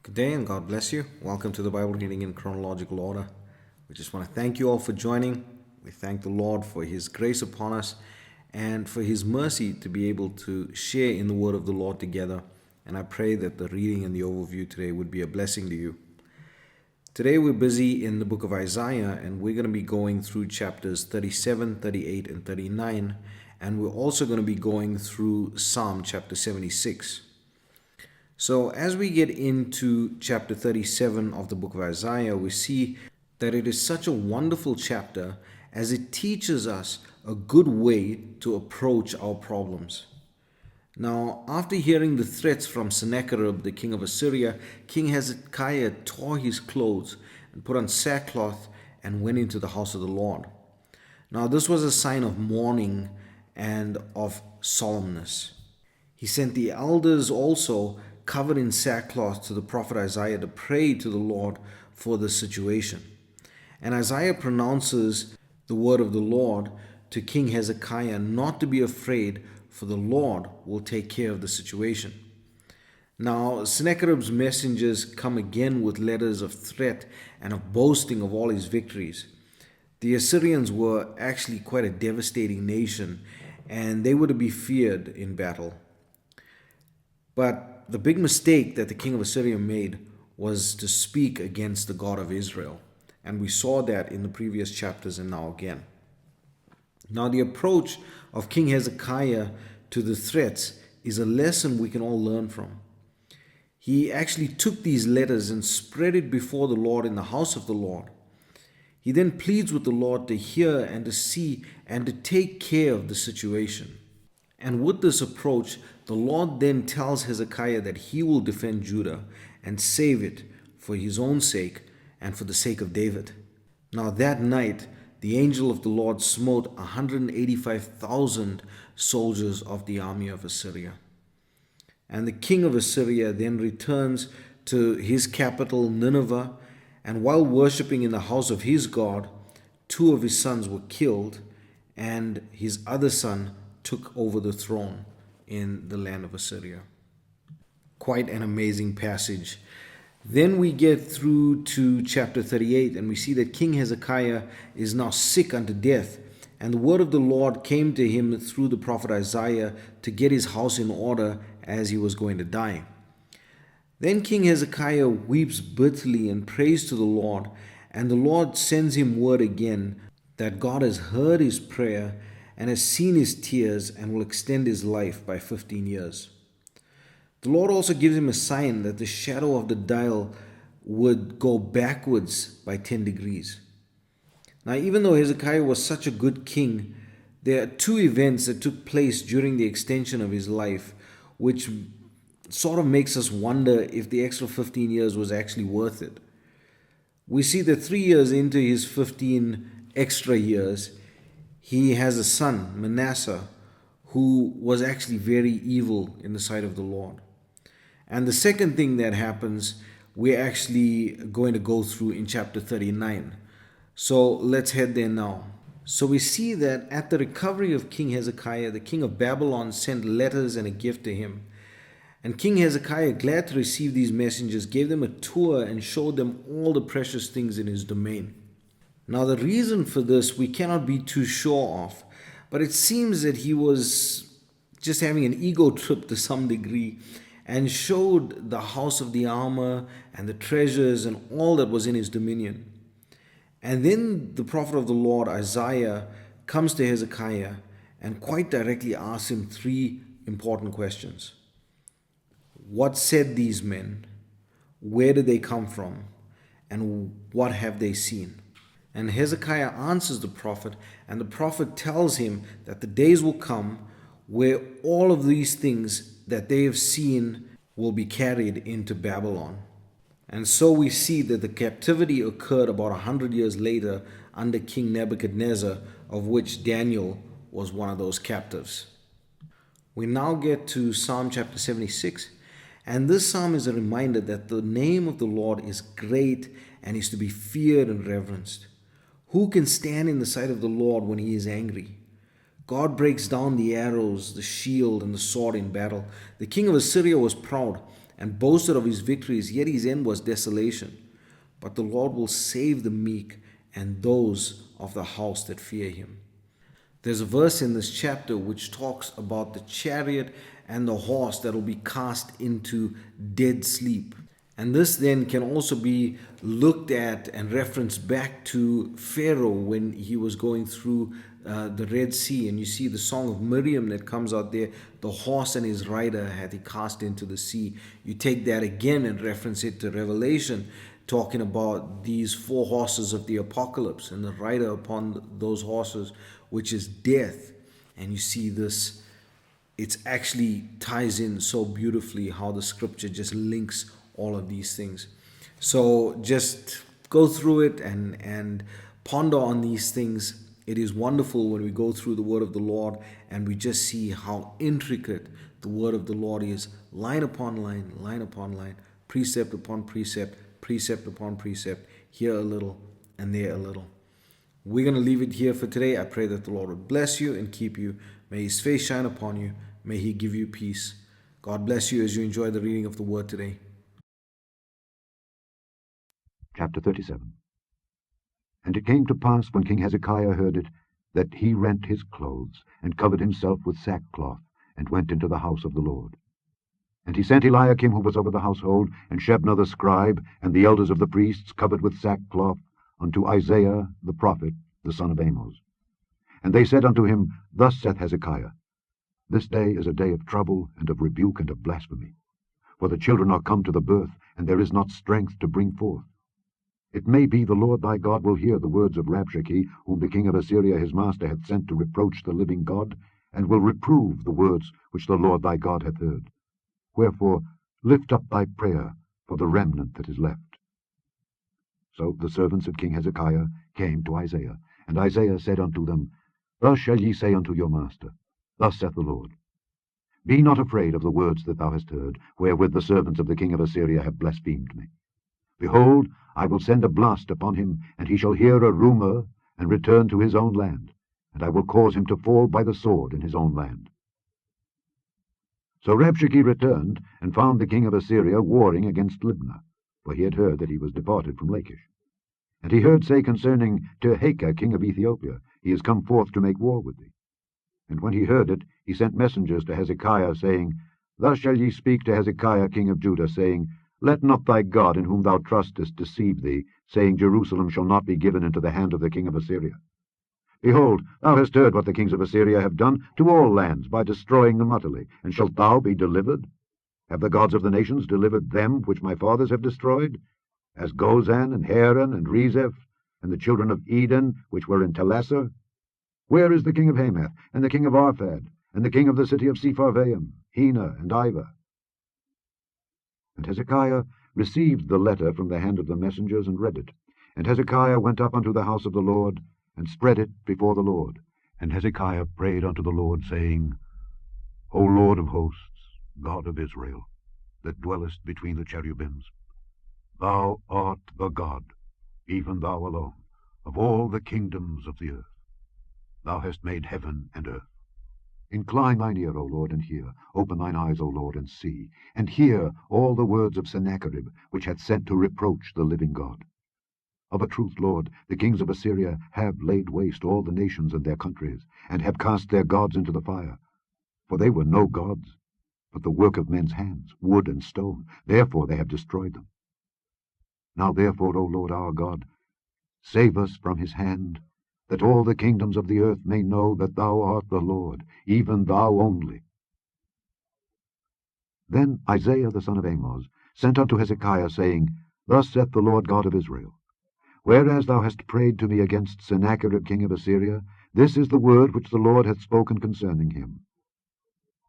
Good day and God bless you. Welcome to the Bible reading in chronological order. We just want to thank you all for joining. We thank the Lord for His grace upon us and for His mercy to be able to share in the word of the Lord together. And I pray that the reading and the overview today would be a blessing to you. Today we're busy in the book of Isaiah and we're going to be going through chapters 37, 38, and 39. And we're also going to be going through Psalm chapter 76. So as we get into chapter 37 of the book of Isaiah, we see that it is such a wonderful chapter as it teaches us a good way to approach our problems. Now, after hearing the threats from Sennacherib, the king of Assyria, King Hezekiah tore his clothes and put on sackcloth and went into the house of the Lord. Now, this was a sign of mourning and of solemnness. He sent the elders also covered in sackcloth to the prophet Isaiah to pray to the Lord for the situation. And Isaiah pronounces the word of the Lord to King Hezekiah not to be afraid, for the Lord will take care of the situation. Now, Sennacherib's messengers come again with letters of threat and of boasting of all his victories. The Assyrians were actually quite a devastating nation, and they were to be feared in battle. But the big mistake that the king of Assyria made was to speak against the God of Israel. And we saw that in the previous chapters and now again. Now, the approach of King Hezekiah to the threats is a lesson we can all learn from. He actually took these letters and spread it before the Lord in the house of the Lord. He then pleads with the Lord to hear and to see and to take care of the situation. And with this approach, the Lord then tells Hezekiah that he will defend Judah and save it for his own sake and for the sake of David. Now that night, the angel of the Lord smote 185,000 soldiers of the army of Assyria. And the king of Assyria then returns to his capital, Nineveh, and while worshipping in the house of his God, 2 of his sons were killed, and his other son took over the throne in the land of Assyria. Quite an amazing passage. Then we get through to chapter 38 and we see that King Hezekiah is now sick unto death, and the word of the Lord came to him through the prophet Isaiah to get his house in order as he was going to die. Then King Hezekiah weeps bitterly and prays to the Lord, and the Lord sends him word again that God has heard his prayer and has seen his tears and will extend his life by 15 years. The Lord also gives him a sign that the shadow of the dial would go backwards by 10 degrees. Now, even though Hezekiah was such a good king, there are two events that took place during the extension of his life, which sort of makes us wonder if the extra 15 years was actually worth it. We see that 3 years into his 15 extra years, he has a son, Manasseh, who was actually very evil in the sight of the Lord. And the second thing that happens, we're actually going to go through in chapter 39. So let's head there now. So we see that at the recovery of King Hezekiah, the king of Babylon sent letters and a gift to him. And King Hezekiah, glad to receive these messengers, gave them a tour and showed them all the precious things in his domain. Now, the reason for this we cannot be too sure of, but it seems that he was just having an ego trip to some degree and showed the house of the armor and the treasures and all that was in his dominion. And then the prophet of the Lord, Isaiah, comes to Hezekiah and quite directly asks him 3 important questions. What said these men? Where did they come from? And what have they seen? And Hezekiah answers the prophet, and the prophet tells him that the days will come where all of these things that they have seen will be carried into Babylon. And so we see that the captivity occurred about 100 years later under King Nebuchadnezzar, of which Daniel was one of those captives. We now get to Psalm chapter 76, and this psalm is a reminder that the name of the Lord is great and is to be feared and reverenced. Who can stand in the sight of the Lord when he is angry? God breaks down the arrows, the shield, and the sword in battle. The king of Assyria was proud, and boasted of his victories, yet his end was desolation. But the Lord will save the meek and those of the house that fear him. There's a verse in this chapter which talks about the chariot and the horse that will be cast into dead sleep. And this then can also be looked at and referenced back to Pharaoh when he was going through the Red Sea. And you see the song of Miriam that comes out there, the horse and his rider hath he cast into the sea. You take that again and reference it to Revelation, talking about these four horses of the apocalypse and the rider upon those horses, which is death. And you see this, it actually ties in so beautifully how the scripture just links all of these things. So just go through it and ponder on these things. It is wonderful when we go through the word of the Lord and we just see how intricate the word of the Lord is, line upon line, line upon line, precept upon precept, precept upon precept, here a little and there a little. We're going to leave it here for today. I pray that the Lord would bless you and keep you. May his face shine upon you. May he give you peace. God bless you as you enjoy the reading of the word today. Chapter 37. And it came to pass, when King Hezekiah heard it, that he rent his clothes, and covered himself with sackcloth, and went into the house of the Lord. And he sent Eliakim, who was over the household, and Shebna the scribe, and the elders of the priests, covered with sackcloth, unto Isaiah the prophet, the son of Amoz. And they said unto him, Thus saith Hezekiah, This day is a day of trouble, and of rebuke, and of blasphemy. For the children are come to the birth, and there is not strength to bring forth. It may be the Lord thy God will hear the words of Rabshakeh, whom the king of Assyria his master hath sent to reproach the living God, and will reprove the words which the Lord thy God hath heard. Wherefore lift up thy prayer for the remnant that is left. So the servants of King Hezekiah came to Isaiah, and Isaiah said unto them, Thus shall ye say unto your master, Thus saith the Lord, Be not afraid of the words that thou hast heard, wherewith the servants of the king of Assyria have blasphemed me. Behold, I will send a blast upon him, and he shall hear a rumour, and return to his own land, and I will cause him to fall by the sword in his own land. So Rabshakeh returned, and found the king of Assyria warring against Libnah, for he had heard that he was departed from Lachish. And he heard say concerning Tirhakah king of Ethiopia, He is come forth to make war with thee. And when he heard it, he sent messengers to Hezekiah, saying, Thus shall ye speak to Hezekiah king of Judah, saying, Let not thy God, in whom thou trustest, deceive thee, saying, Jerusalem shall not be given into the hand of the king of Assyria. Behold, thou hast heard what the kings of Assyria have done to all lands, by destroying them utterly. And shalt thou be delivered? Have the gods of the nations delivered them which my fathers have destroyed? As Gozan, and Haran, and Rezeph, and the children of Eden, which were in Telassar? Where is the king of Hamath, and the king of Arphad, and the king of the city of Sepharvaim, Hena, and Iva? And Hezekiah received the letter from the hand of the messengers, and read it. And Hezekiah went up unto the house of the Lord, and spread it before the Lord. And Hezekiah prayed unto the Lord, saying, O Lord of hosts, God of Israel, that dwellest between the cherubims, thou art the God, even thou alone, of all the kingdoms of the earth. Thou hast made heaven and earth. Incline thine ear, O Lord, and hear. Open thine eyes, O Lord, and see. And hear all the words of Sennacherib, which hath sent to reproach the living God. Of a truth, Lord, the kings of Assyria have laid waste all the nations and their countries, and have cast their gods into the fire. For they were no gods, but the work of men's hands, wood and stone. Therefore they have destroyed them. Now therefore, O Lord our God, save us from his hand, that all the kingdoms of the earth may know that thou art the Lord, even thou only. Then Isaiah the son of Amoz sent unto Hezekiah, saying, Thus saith the Lord God of Israel, Whereas thou hast prayed to me against Sennacherib king of Assyria, this is the word which the Lord hath spoken concerning him.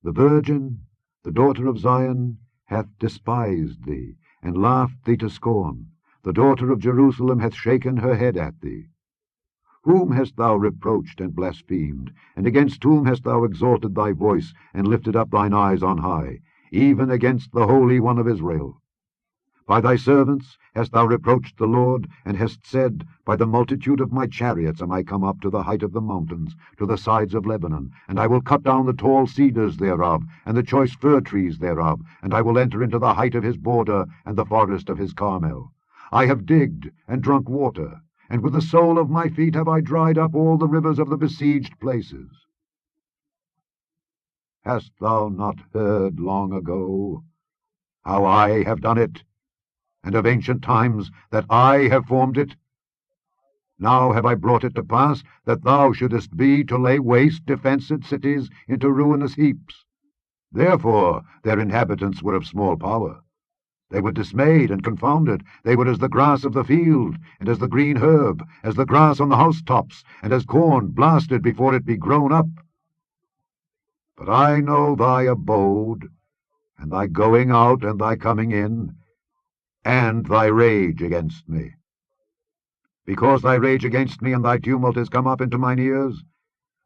The virgin, the daughter of Zion, hath despised thee, and laughed thee to scorn. The daughter of Jerusalem hath shaken her head at thee. Whom hast thou reproached and blasphemed? And against whom hast thou exalted thy voice, and lifted up thine eyes on high? Even against the Holy One of Israel. By thy servants hast thou reproached the Lord, and hast said, By the multitude of my chariots am I come up to the height of the mountains, to the sides of Lebanon, and I will cut down the tall cedars thereof, and the choice fir trees thereof, and I will enter into the height of his border, and the forest of his Carmel. I have digged and drunk water, and with the sole of my feet have I dried up all the rivers of the besieged places. Hast thou not heard long ago how I have done it, and of ancient times that I have formed it? Now have I brought it to pass that thou shouldest be to lay waste defenced cities into ruinous heaps. Therefore their inhabitants were of small power. They were dismayed and confounded. They were as the grass of the field, and as the green herb, as the grass on the housetops, and as corn blasted before it be grown up. But I know thy abode, and thy going out and thy coming in, and thy rage against me. Because thy rage against me and thy tumult is come up into mine ears,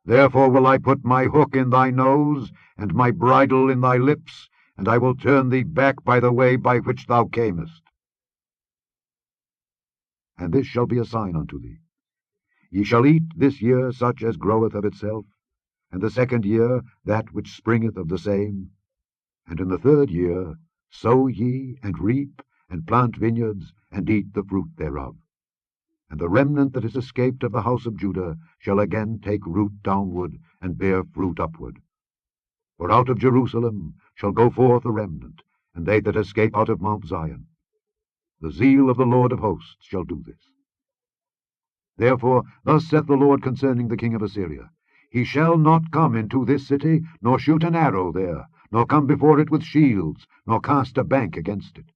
therefore will I put my hook in thy nose, and my bridle in thy lips, and I will turn thee back by the way by which thou camest. And this shall be a sign unto thee. Ye shall eat this year such as groweth of itself, and the second year that which springeth of the same. And in the third year sow ye, and reap, and plant vineyards, and eat the fruit thereof. And the remnant that is escaped of the house of Judah shall again take root downward, and bear fruit upward. For out of Jerusalem shall go forth a remnant, and they that escape out of Mount Zion. The zeal of the Lord of hosts shall do this. Therefore thus saith the Lord concerning the king of Assyria, He shall not come into this city, nor shoot an arrow there, nor come before it with shields, nor cast a bank against it.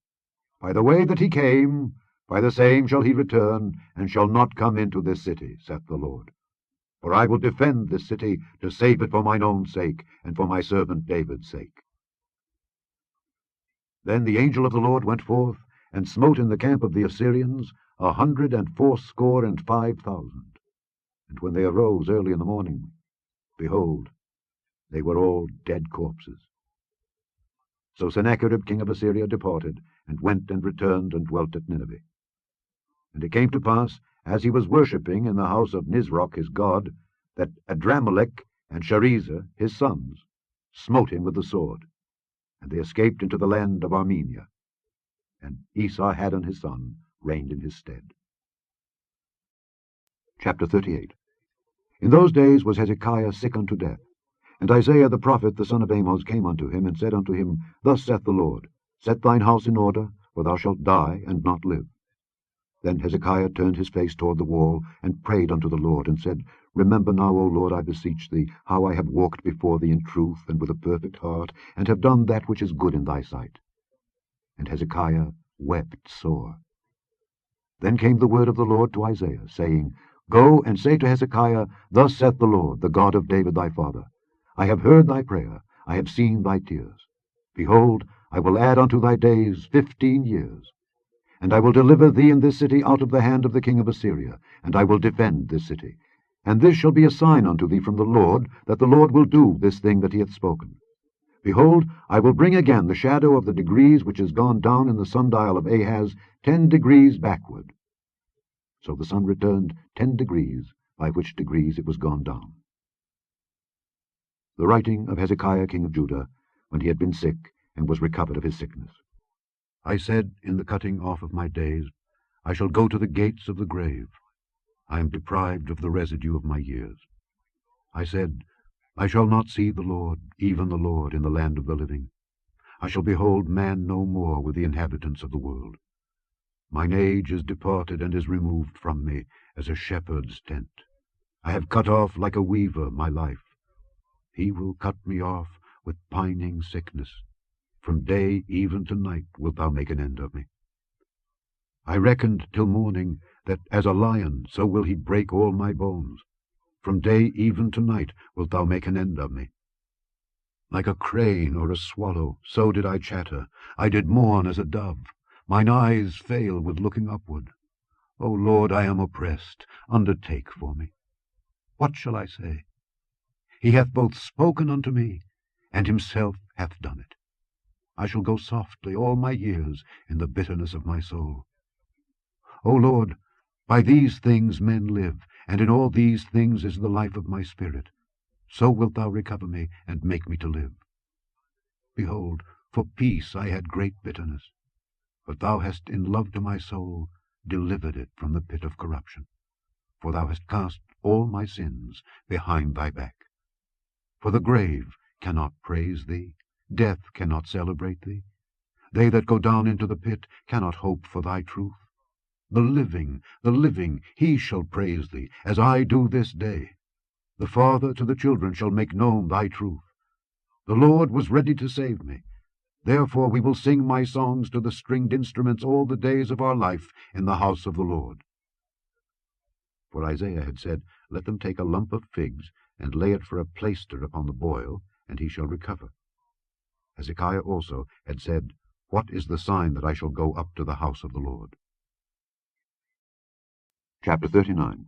By the way that he came, by the same shall he return, and shall not come into this city, saith the Lord. For I will defend this city, to save it for mine own sake, and for my servant David's sake. Then the angel of the Lord went forth, and smote in the camp of the Assyrians 185,000. And when they arose early in the morning, behold, they were all dead corpses. So Sennacherib king of Assyria departed, and went and returned, and dwelt at Nineveh. And it came to pass, as he was worshipping in the house of Nisroch his god, that Adramelech and Sharezer his sons smote him with the sword, and they escaped into the land of Armenia. And Esarhaddon his son reigned in his stead. Chapter 38. In those days was Hezekiah sick unto death. And Isaiah the prophet, the son of Amoz, came unto him, and said unto him, Thus saith the Lord, Set thine house in order, for thou shalt die, and not live. Then Hezekiah turned his face toward the wall, and prayed unto the Lord, and said, Remember now, O Lord, I beseech thee, how I have walked before thee in truth, and with a perfect heart, and have done that which is good in thy sight. And Hezekiah wept sore. Then came the word of the Lord to Isaiah, saying, Go and say to Hezekiah, Thus saith the Lord, the God of David thy father, I have heard thy prayer, I have seen thy tears. Behold, I will add unto thy days 15 years. And I will deliver thee in this city out of the hand of the king of Assyria, and I will defend this city. And this shall be a sign unto thee from the Lord, that the Lord will do this thing that he hath spoken. Behold, I will bring again the shadow of the degrees which is gone down in the sundial of Ahaz 10 degrees backward. So the sun returned 10 degrees, by which degrees it was gone down. The writing of Hezekiah king of Judah, when he had been sick, and was recovered of his sickness. I said, in the cutting off of my days, I shall go to the gates of the grave. I am deprived of the residue of my years. I said, I shall not see the Lord, even the Lord, in the land of the living. I shall behold man no more with the inhabitants of the world. Mine age is departed and is removed from me, as a shepherd's tent. I have cut off like a weaver my life. He will cut me off with pining sickness. From day even to night wilt thou make an end of me. I reckoned till morning, that as a lion so will he break all my bones. From day even to night wilt thou make an end of me. Like a crane or a swallow, so did I chatter. I did mourn as a dove. Mine eyes fail with looking upward. O Lord, I am oppressed. Undertake for me. What shall I say? He hath both spoken unto me, and himself hath done it. I shall go softly all my years in the bitterness of my soul. O Lord, by these things men live, and in all these things is the life of my spirit. So wilt thou recover me, and make me to live. Behold, for peace I had great bitterness, but thou hast in love to my soul delivered it from the pit of corruption. For thou hast cast all my sins behind thy back. For the grave cannot praise thee, death cannot celebrate thee. They that go down into the pit cannot hope for thy truth. The living, he shall praise thee, as I do this day. The father to the children shall make known thy truth. The Lord was ready to save me. Therefore we will sing my songs to the stringed instruments all the days of our life in the house of the Lord. For Isaiah had said, Let them take a lump of figs, and lay it for a plaister upon the boil, and he shall recover. Hezekiah also had said, What is the sign that I shall go up to the house of the Lord? Chapter 39.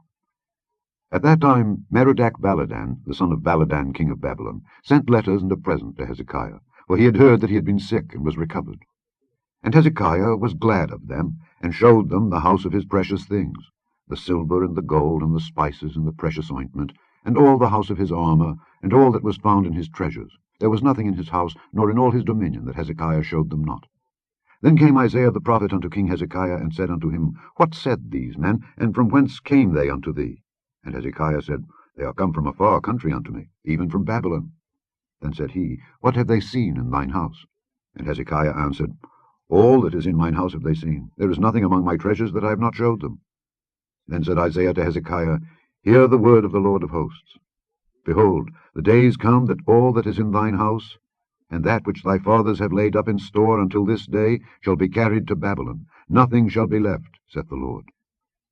At that time Merodach-Baladan, the son of Baladan king of Babylon, sent letters and a present to Hezekiah, for he had heard that he had been sick and was recovered. And Hezekiah was glad of them, and showed them the house of his precious things, the silver and the gold and the spices and the precious ointment, and all the house of his armor, and all that was found in his treasures. There was nothing in his house, nor in all his dominion, that Hezekiah showed them not. Then came Isaiah the prophet unto King Hezekiah, and said unto him, What said these men, and from whence came they unto thee? And Hezekiah said, They are come from a far country unto me, even from Babylon. Then said he, What have they seen in thine house? And Hezekiah answered, All that is in mine house have they seen. There is nothing among my treasures that I have not showed them. Then said Isaiah to Hezekiah, Hear the word of the Lord of hosts. Behold, the days come that all that is in thine house, and that which thy fathers have laid up in store until this day, shall be carried to Babylon. Nothing shall be left, saith the Lord.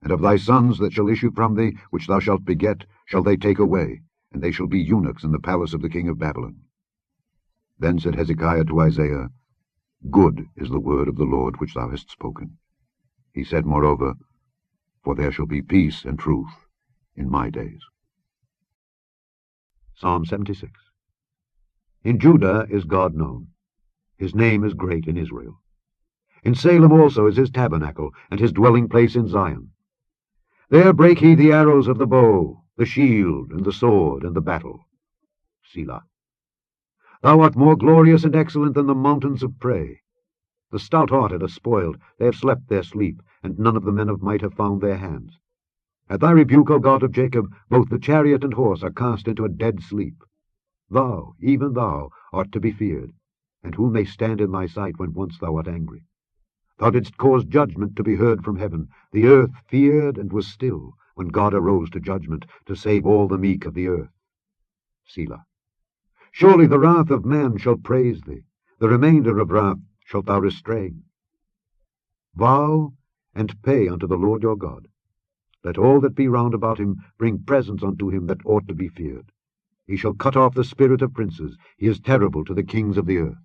And of thy sons that shall issue from thee, which thou shalt beget, shall they take away, and they shall be eunuchs in the palace of the king of Babylon. Then said Hezekiah to Isaiah, Good is the word of the Lord which thou hast spoken. He said moreover, For there shall be peace and truth in my days. Psalm 76. In Judah is God known. His name is great in Israel. In Salem also is his tabernacle, and his dwelling place in Zion. There brake he the arrows of the bow, the shield, and the sword, and the battle. Selah. Thou art more glorious and excellent than the mountains of prey. The stout-hearted are spoiled, they have slept their sleep, and none of the men of might have found their hands. At thy rebuke, O God of Jacob, both the chariot and horse are cast into a dead sleep. Thou, even thou, art to be feared, and who may stand in thy sight when once thou art angry? Thou didst cause judgment to be heard from heaven. The earth feared and was still, when God arose to judgment, to save all the meek of the earth. Selah. Surely the wrath of man shall praise thee, the remainder of wrath shalt thou restrain. Vow and pay unto the Lord your God. Let all that be round about him bring presents unto him that ought to be feared. He shall cut off the spirit of princes. He is terrible to the kings of the earth.